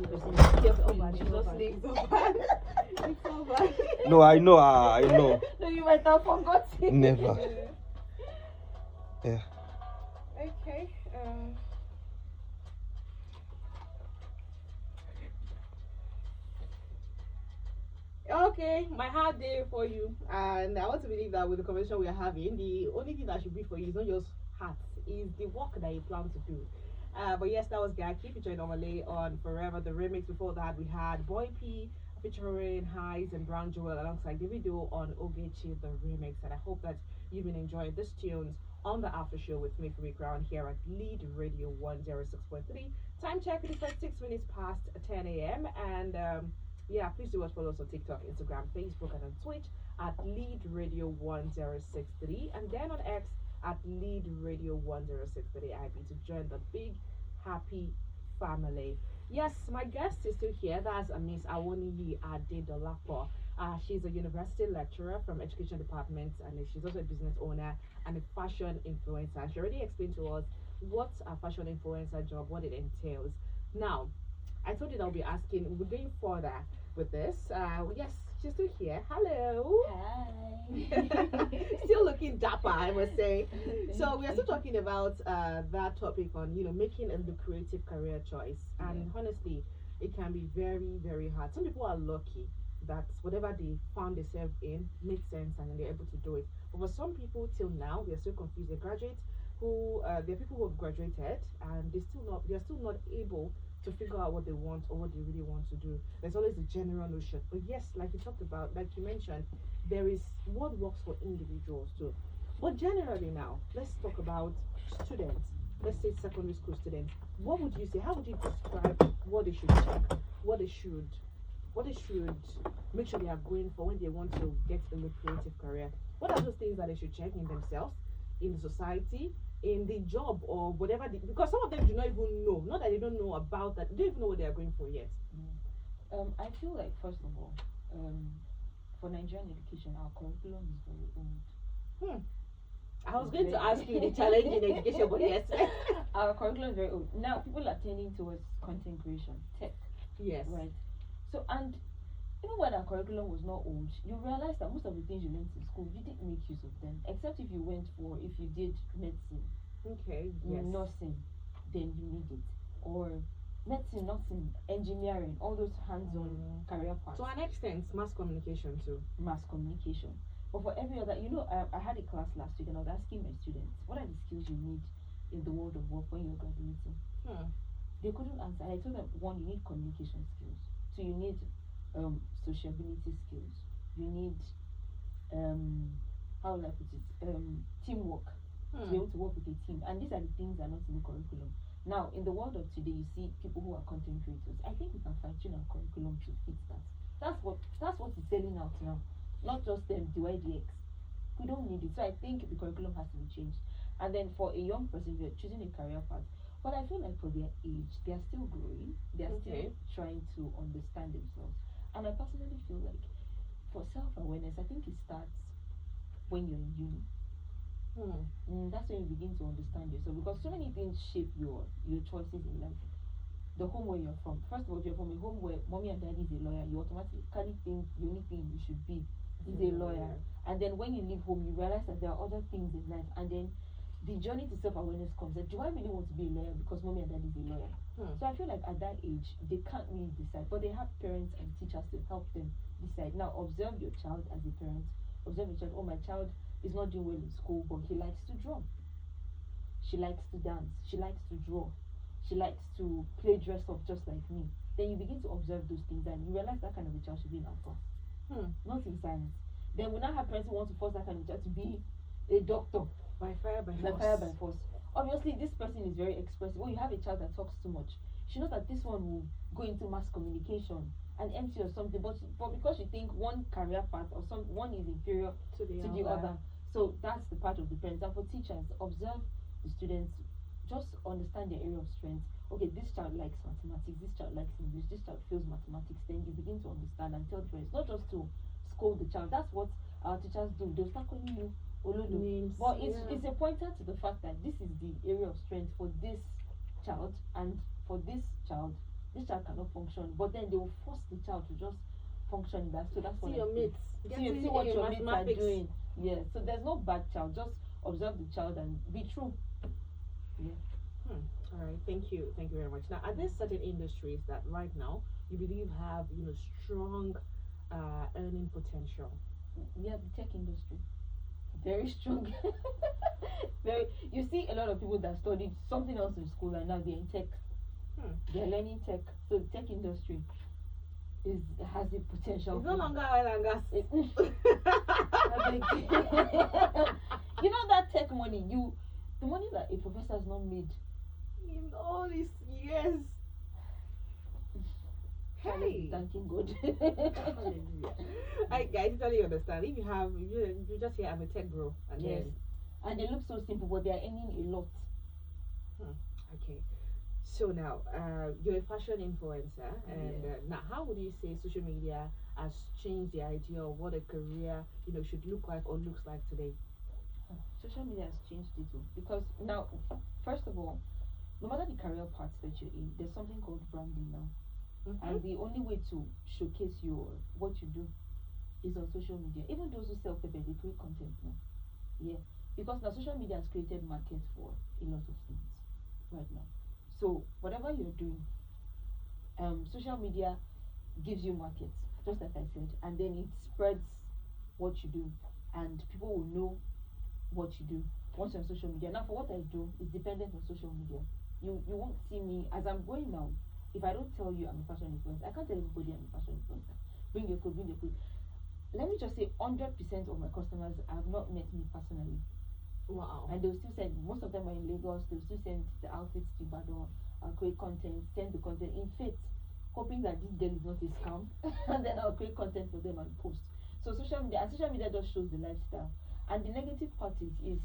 bad person. It's so bad. It's so bad. No, I know. I know. No, you might have forgotten. Never. Yeah. Okay. Okay, my hard day for you, and I want to believe that with the conversation we are having, the only thing that should be for you is not just hard, is the work that you plan to do. But yes, that was Gaki featuring Omale on Forever. The remix before that we had Boy P featuring Highs and Brown Jewel alongside the video on Ogechi the remix. And I hope that you've been enjoying these tunes on the after show with me, Free Crown, here at Lead Radio 106.3. Time check is like 6 minutes past 10 a.m. And yeah, please do us follow us on TikTok, Instagram, Facebook, and on Twitch at Lead Radio 1063, and then on X at Lead Radio 1063 IB to join the big happy family. Yes, my guest is still here. That's Miss Awoniyi Adedolapo. She's a university lecturer from Education Department, and she's also a business owner and a fashion influencer. She already explained to us what a fashion influencer job, what it entails. Now, I told you that I'll be asking, we're going further with this. Yes, she's still here. Hello. Hi. Still looking dapper, I must say. So we are still talking about that topic on, making a lucrative career choice. And honestly, it can be very, very hard. Some people are lucky that whatever they found themselves in makes sense and they're able to do it. But for some people, till now, they're still confused. They graduate who there are people who have graduated and they're still not able to figure out what they want or what they really want to do. There's always a general notion. But yes, like you talked about, like you mentioned, there is what works for individuals too. But generally now, let's talk about students. Let's say secondary school students. What would you say? How would you describe what they should check? What they should make sure they are going for when they want to get a lucrative career? What are those things that they should check in themselves, in the society, in the job, or whatever? Because some of them do not even know. Not that they don't know about that. They don't even know what they are going for yet. I feel like first of all, for Nigerian education, our curriculum is very old. I was going to ask you the challenge in education, but yes. Our curriculum is very old. Now people are tending towards content creation, tech. Yes. Right. So, and even when our curriculum was not old, you realize that most of the things you learned in school, you didn't make use of them, except if you did medicine. Okay. Yes. Nursing, then you need it. Or medicine, nursing, engineering, all those hands-on career paths. To an extent, mass communication too. Mass communication. But for every other, I had a class last week and I was asking my students, what are the skills you need in the world of work when you're graduating? They couldn't answer. I told them, one, you need communication skills. Two, you need sociability skills. You need how will I put it? Teamwork. To be able to work with a team. And these are the things that are not in the curriculum. Now, in the world of today, you see people who are content creators. I think we can fine-tune our curriculum to fit that. That's what is selling out now. Not just the YDX. We don't need it. So I think the curriculum has to be changed. And then for a young person, they're choosing a career path. But I feel like for their age, they are still growing. They are still trying to understand themselves. And I personally feel like for self-awareness, I think it starts when you're in uni. That's when you begin to understand yourself, because so many things shape your choices in life. The home where you're from. First of all, if you're from a home where mommy and daddy is a lawyer, you automatically think the only thing you should be is a lawyer. And then when you leave home, you realize that there are other things in life. And then the journey to self-awareness comes that, do I really want to be a lawyer because mommy and daddy is a lawyer? So I feel like at that age, they can't really decide. But they have parents and teachers to help them decide. Now, observe your child as a parent. Observe your child. Oh, my child is not doing well in school, but he likes to draw. She likes to dance. She likes to draw. She likes to play dress up just like me. Then you begin to observe those things and you realize that kind of a child should be in our class. Not in science. Then we now have parents who want to force that kind of child to be a doctor. By fire, by force. By fire, by force. Obviously, this person is very expressive. When you have a child that talks too much, she knows that this one will go into mass communication and MC or something, but because you think one career path or one is inferior to the other. So that's the part of the parents. And for teachers, observe the students, just understand their area of strength. Okay, this child likes mathematics, this child likes English, this child feels mathematics. Then you begin to understand and tell the parents, not just to scold the child. That's what our teachers do. They'll start calling you names. But it's a pointer to the fact that this is the area of strength for this child, and for this child, this child cannot function, but then they will force the child to just function in that. So that's what See I your think. mates. See what your mates are doing. Yeah. So there's no bad child. Just observe the child and be true. Yeah. All right. Thank you very much. Now, are there certain industries that right now you believe have strong earning potential? Yeah, the tech industry. Very strong. Very. You see a lot of people that studied something else in school and now they're in tech. They're learning tech. So the tech industry has the potential. It's no longer oil and gas. You know that tech money, the money that a professor has not made In all these years. Hey. thanking God. I totally understand. If you just hear I'm a tech bro, and Yes. then And they look so simple, but they are earning a lot. okay. So now, you're a fashion influencer, and Yeah. now, how would you say social media has changed the idea of what a career, should look like or looks like today? Social media has changed it too. Because now, first of all, no matter the career path that you're in, there's something called branding now. And the only way to showcase what you do is on social media. Even those who sell paper, they create content now. Yeah. Because now social media has created markets for a lot of things right now. So whatever you're doing, social media gives you markets, just like I said, and then it spreads what you do, and people will know what you do once you're on social media. Now, for what I do is dependent on social media. You won't see me as I'm going now. If I don't tell you I'm a fashion influencer, I can't tell everybody I'm a fashion influencer. Bring your code, bring your code. Let me just say 100% of my customers have not met me personally. Wow. And they'll still send, most of them are in Lagos, they'll still send the outfits to Ibadan, create content, send the content in faith, hoping that this girl is not a scam, and then I'll create content for them and post. So social media just shows the lifestyle. And the negative part is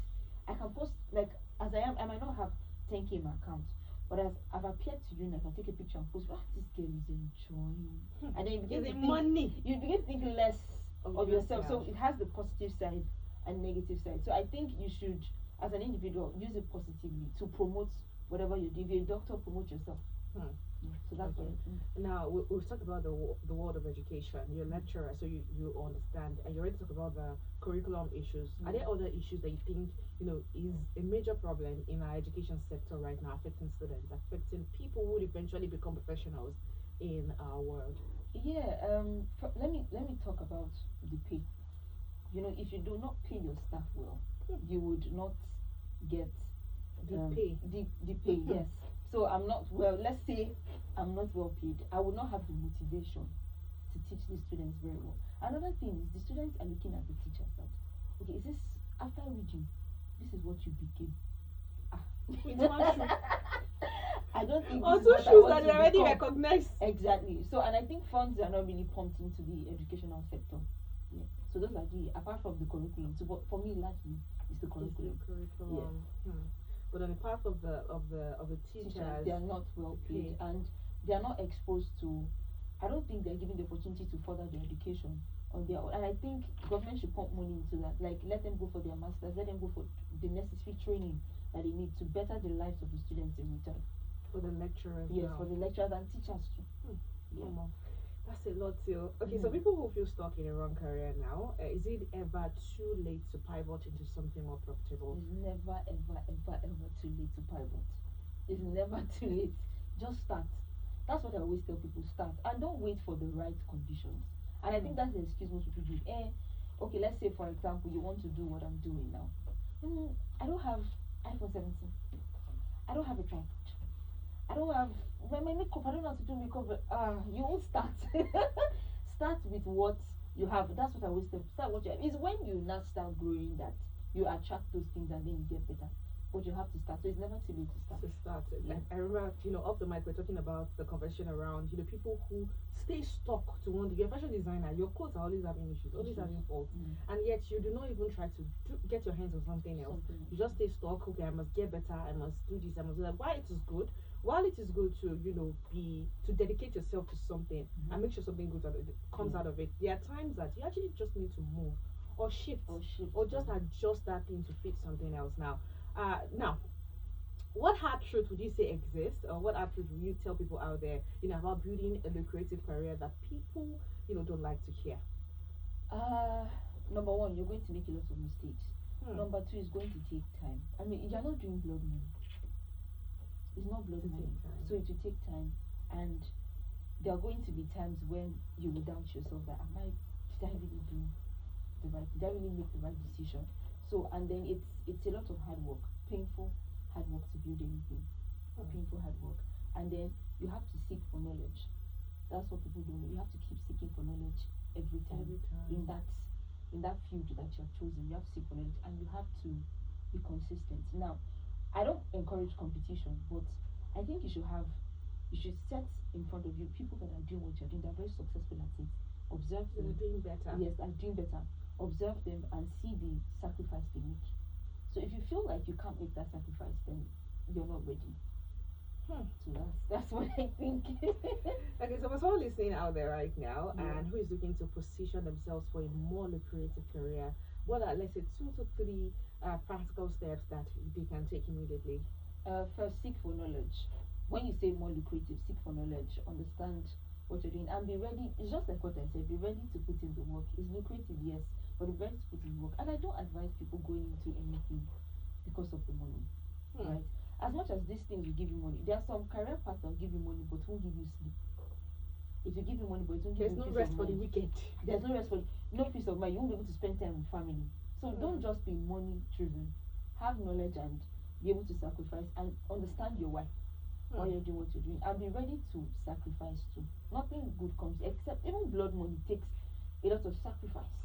I can post, like, as I am, I might not have 10K in my account, but as I've appeared to you and I can take a picture and post, this girl is enjoying. And then you begin to think, money. You begin to think less of yourself. So yourself. it has the positive side and negative side. So I think you should, as an individual, use it positively to promote whatever you do. If you're a doctor, promote yourself. Yeah, so that's what I think. Now, we've talked about the world of education. You're a lecturer, so you understand, and you already talked about the curriculum issues. Are there other issues that you think, is a major problem in our education sector right now, affecting students, affecting people who would eventually become professionals in our world? Yeah, let me talk about the pay. If you do not pay your staff well, you would not get pay. The pay, yes. So I'm not well. Let's say I'm not well paid. I would not have the motivation to teach the students very well. Another thing is the students are looking at the teachers that, okay, is this after reading? This is what you became. It's one shoe. I don't think Or this two is what I shoes want that to they already become. recognized. Exactly. So, and I think funds are not really pumped into the educational sector. Yeah. So those are apart from the curriculum. So, but for me, largely, it's the curriculum. Yeah. But on the part of the teachers, they are not well paid and they are not exposed to. I don't think they're given the opportunity to further their education on their own. And I think government should pump money into that. Like, let them go for their masters, let them go for the necessary training that they need to better the lives of the students in return. For the lecturers. Yes, now. for the lecturers and teachers too. Yeah. That's a lot too. Okay, so people who feel stuck in a wrong career now, is it ever too late to pivot into something more profitable? It's never, ever, ever, ever too late to pivot. It's never too late. Just start. That's what I always tell people, start. And don't wait for the right conditions. And I think that's the excuse most people give. Okay, let's say for example, you want to do what I'm doing now. I don't have iPhone 17. I don't have a tripod. I don't have my makeup. I don't know how to do makeup. You won't start. Start with what you have. That's what I always say. Start what you have. It's when you now start growing that you attract those things and then you get better. But you have to start. So it's never too late to start. Yeah. I remember, off the mic, we're talking about the conversation around, people who stay stuck to one. You're a fashion designer. Your clothes are always having issues, always having faults, and yet you do not even try to get your hands on something else. You just stay stuck. Okay, I must get better. I must do this. I must do that. While it is good to be to dedicate yourself to something and make sure something good comes out of it, there are times that you actually just need to move or shift or just adjust that thing to fit something else. Now what hard truth would you say exists, or what hard truth would you tell people out there, about building a lucrative career that people, don't like to hear? Uh, Number one, you're going to make a lot of mistakes. Hmm. Number two, it's going to take time. I mean, you're not doing blood money. It's not blood To take money. time. So it will take time, and there are going to be times when you will doubt yourself that did I really do did I really make the right decision? So, and then it's a lot of hard work, painful hard work to build anything, painful hard work, and then you have to seek for knowledge. That's what people don't know. You have to keep seeking for knowledge every time, Every time. in that field that you have chosen. You have to seek for knowledge, and you have to be consistent. Now, I don't encourage competition, but I think you should set in front of you people that are doing what you're doing. They're very successful at it. Observe They're them. doing better. Yes, are doing better. Observe them and see the sacrifice they make. So if you feel like you can't make that sacrifice, then you're not ready. So that's what I think. Okay, so for someone listening out there right now, Yeah. and who is looking to position themselves for a more lucrative career, what are, let's say, 2 to 3 practical steps that they can take immediately? First, seek for knowledge. When you say more lucrative, seek for knowledge. Understand what you're doing and be ready. It's just like what I said. Be ready to put in the work. It's lucrative, yes, but be ready to put in the work. And I don't advise people going into anything because of the money, right? As much as these things will give you money, there are some career paths that will give you money but won't give you sleep. It will give you money but it won't give There's you no peace rest of for the mind. wicked. There's no rest for no peace of mind. You won't be able to spend time with family. So don't just be money driven. Have knowledge and be able to sacrifice and understand your why you're doing what you're doing, and be ready to sacrifice too. Nothing good comes except even blood money takes a lot of sacrifice.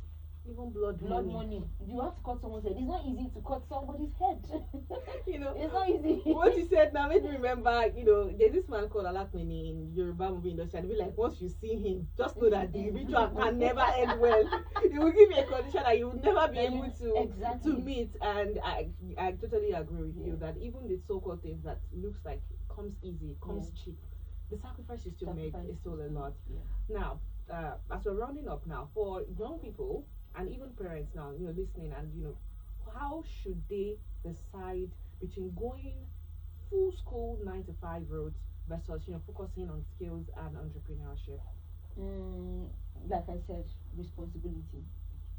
Even blood money. You have to cut someone's head. It's not easy to cut somebody's head. It's not easy. What you said now made me remember, there's this man called Alakmeni in Yoruba movie industry, and be like, once you see him, just know that the ritual can never end well. He will give you a condition that you will never be able to meet. And I totally agree with you that even the so-called things that looks like comes easy, comes cheap, the sacrifice you still make is still a lot. Now, as we're rounding up now, for young people and even parents now, listening, and how should they decide between going full school 9 to 5 roads versus focusing on skills and entrepreneurship? Like I said, responsibility,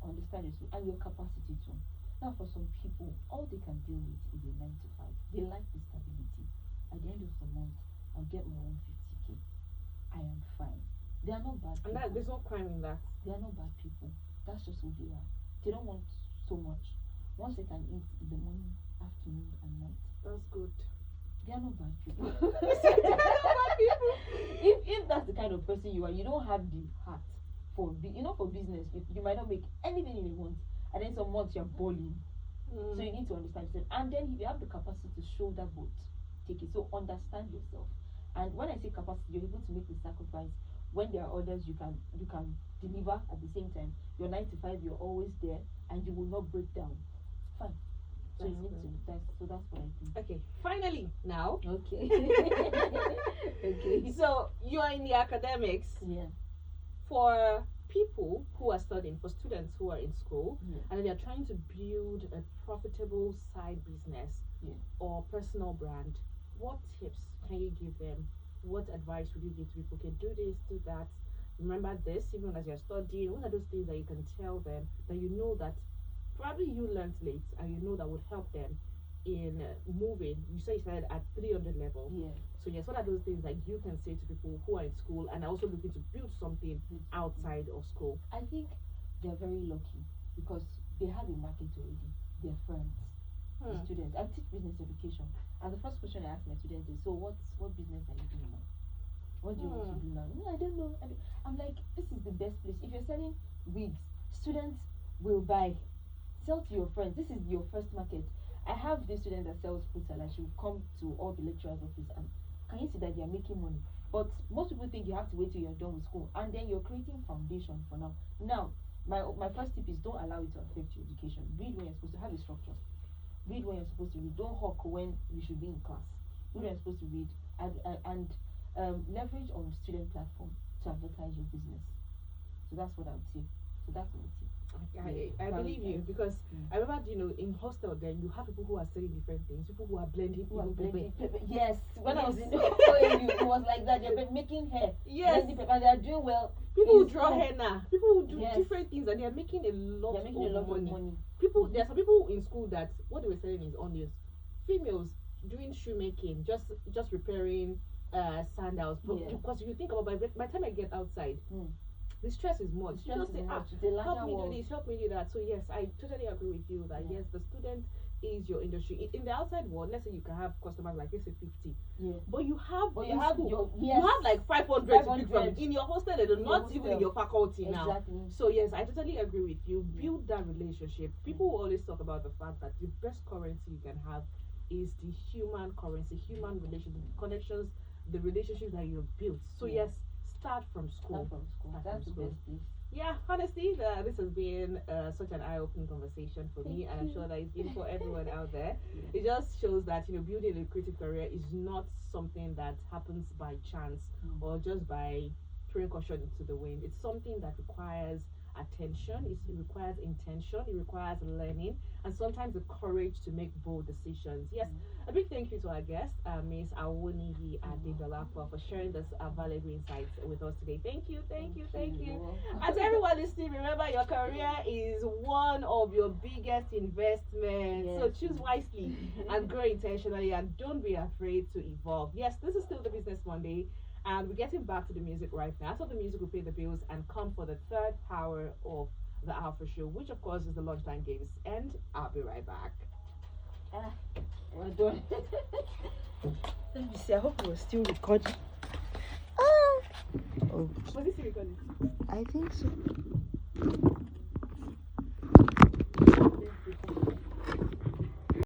understand it, and your capacity too. Now, for some people, all they can deal with is a 9 to 5. They like the stability. At the end of the month, I'll get my own 50K. I am fine. They are not bad people. And there's no crime in that. They are not bad people. That's just who they are. They don't want so much. Once they can eat in the morning, afternoon, and night. That's good. They are not bad people. They are not bad people. If that's the kind of person you are, you don't have the heart for for business. You might not make anything you want, and then some months you're balling. So you need to understand yourself, and then if you have the capacity to show that boat, take it. So understand yourself. And when I say capacity, you're able to make the sacrifice. When there are others, you can deliver at the same time. You're 9 to 5, you're always there, and you will not break down. Fine. So you need to. That's what I think. Okay. Finally, now. Okay. Okay. So you are in the academics. Yeah. For people who are studying, for students who are in school, Yeah. and they are trying to build a profitable side business or personal brand, what tips can you give them? What advice would you give to people? Okay, do this, do that. Remember this, even as you're studying. What are those things that you can tell them that that probably you learned late, and that would help them in moving? You said at 300 level. Yeah. So yes, what are those things that you can say to people who are in school and are also looking to build something outside of school? I think they're very lucky because they have a market already. Their friends, the students. I teach business education, and the first question I ask my students is, "So what business are you doing now? What do you want to do now?" "No, I don't know." I'm like, this is the best place. If you're selling wigs, students will buy. Sell to your friends. This is your first market. I have this student that sells fruit salad. She will come to all the lecturers' office, and can you see that they are making money? But most people think you have to wait till you're done with school, and then you're creating foundation for now. Now, my first tip is don't allow it to affect your education. Read when you're supposed to have a structure. Read when you're supposed to read. Don't hawk when you should be in class. Read when you're supposed to read, and leverage on student platform to advertise your business. So that's what I would say. So that's my tip. I believe you because Mm. I remember, in hostel then you have people who are studying different things, people who are blending, Who are even blending pepper. pepper. Yes, when I was Yes. in OAU, it was like that. They're making hair, Yes. blending pepper. They are doing well. People who in draw school. henna, people who do Yes. different things, and they are making a lot, They're making a lot money. of money. People, Mhm. there are some people in school that what they were selling is onions. Females doing shoemaking, just repairing sandals. But Yeah. because you think about by the time I get outside, Mm. the stress is much. Stress You just is say, much. It's a help larger me world. do this, help me do that. So yes, I totally agree with you that Yeah. yes, the student is your industry. In the outside world, let's say you can have customers like let's say 50, Yeah. but you have But in you have school, your you have like 500 to pick from 500. in your hostel, and In your not even in hostel. your faculty now. Exactly. So yes, I totally agree with you. Yeah. Build that relationship. People will always talk about the fact that the best currency you can have is the human currency, human relations, connections, the relationships that you've built. So Yeah. yes, start from school. Start from school. Start That's from the school. best place. Yeah, honestly, this has been such an eye-opening conversation for me, Thank and I'm you. sure that it's been for everyone out there. Yeah. It just shows that building a creative career is not something that happens by chance Mm. or just by throwing caution into the wind. It's something that requires attention. It requires intention. It requires learning, and sometimes the courage to make bold decisions. Yes, Mm. a big thank you to our guest, Miss Awoniyi Mm. Adebelakwa, for sharing this valuable insights with us today. Thank you, thank you, thank you. You're welcome. And to everyone listening, remember your career is one of your biggest investments. So Yes. choose wisely and grow intentionally, and don't be afraid to evolve. Yes, this is still the Business Monday, and we're getting back to the music right now. So the music will pay the bills and come for the third power of the Alpha Show, which of course is the lunchtime games. And I'll be right back. Ah, we're done. Let me see. I hope we're still recording. Oh, Was this recording? I think so.